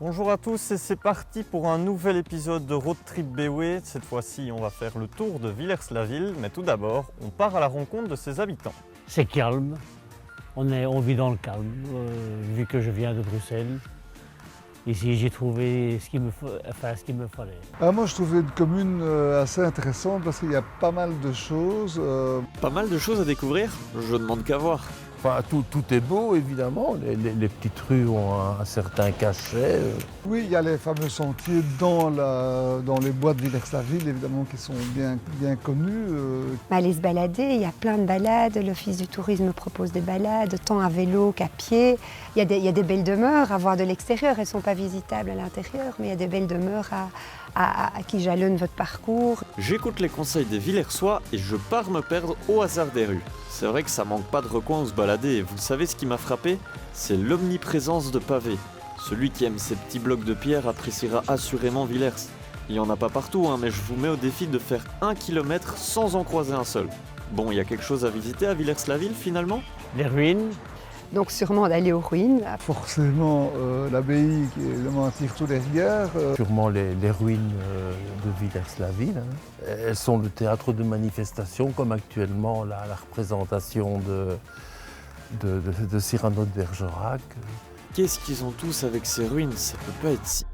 Bonjour à tous et c'est parti pour un nouvel épisode de Road Trip BOE. Cette fois-ci, on va faire le tour de Villers-la-Ville, mais tout d'abord, on part à la rencontre de ses habitants. C'est calme, on vit dans le calme, vu que je viens de Bruxelles. Ici, j'ai trouvé ce qu'il me fallait. Moi, je trouvais une commune assez intéressante parce qu'il y a pas mal de choses. Pas mal de choses à découvrir, je demande qu'à voir. Enfin, tout est beau, évidemment. Les petites rues ont un certain cachet. Oui, il y a les fameux sentiers dans les bois de Villers-la-Ville, évidemment, qui sont bien connus. Aller se balader, il y a plein de balades. L'Office du tourisme propose des balades, tant à vélo qu'à pied. Il y a des belles demeures à voir de l'extérieur. Elles ne sont pas visitables à l'intérieur, mais il y a des belles demeures qui jalonnent votre parcours. J'écoute les conseils des Villersois et je pars me perdre au hasard des rues. C'est vrai que ça manque pas de recoins où se balader et vous savez ce qui m'a frappé? C'est l'omniprésence de pavés. Celui qui aime ces petits blocs de pierre appréciera assurément Villers. Il n'y en a pas partout, mais je vous mets au défi de faire 1 kilomètre sans en croiser un seul. Bon, il y a quelque chose à visiter à Villers-la-Ville finalement? Les ruines, Donc sûrement d'aller aux ruines. Forcément, l'abbaye qui évidemment attire tous les regards. Sûrement les ruines de Villers-la-Ville. Elles sont le théâtre de manifestations, comme actuellement la représentation de Cyrano de Bergerac. Qu'est-ce qu'ils ont tous avec ces ruines? Ça peut pas être si...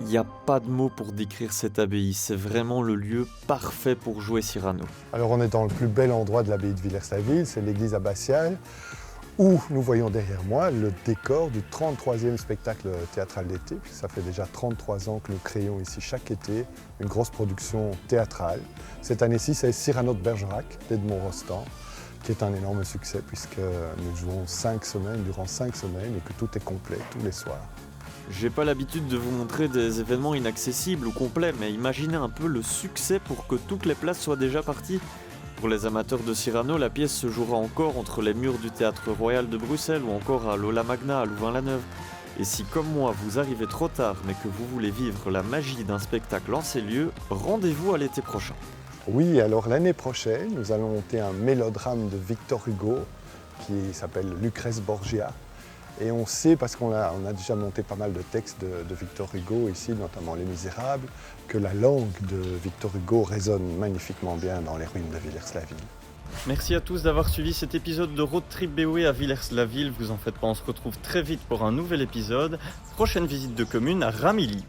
Il n'y a pas de mots pour décrire cette abbaye, c'est vraiment le lieu parfait pour jouer Cyrano. Alors on est dans le plus bel endroit de l'abbaye de Villers-la-Ville, c'est l'église abbatiale, où nous voyons derrière moi le décor du 33e spectacle théâtral d'été. Ça fait déjà 33 ans que nous créons ici chaque été une grosse production théâtrale. Cette année-ci, c'est Cyrano de Bergerac d'Edmond Rostand, qui est un énorme succès puisque nous jouons durant 5 semaines et que tout est complet tous les soirs. J'ai pas l'habitude de vous montrer des événements inaccessibles ou complets, mais imaginez un peu le succès pour que toutes les places soient déjà parties. Pour les amateurs de Cyrano, la pièce se jouera encore entre les murs du Théâtre Royal de Bruxelles ou encore à l'Aula Magna à Louvain-la-Neuve. Et si comme moi vous arrivez trop tard mais que vous voulez vivre la magie d'un spectacle en ces lieux, rendez-vous à l'été prochain. Oui, alors l'année prochaine, nous allons monter un mélodrame de Victor Hugo qui s'appelle Lucrèce Borgia. Et on sait, parce qu'on a déjà monté pas mal de textes de Victor Hugo ici, notamment Les Misérables, que la langue de Victor Hugo résonne magnifiquement bien dans les ruines de Villers-la-Ville. Merci à tous d'avoir suivi cet épisode de Road Trip BOE à Villers-la-Ville. Vous en faites pas, on se retrouve très vite pour un nouvel épisode. Prochaine visite de commune à Ramilly.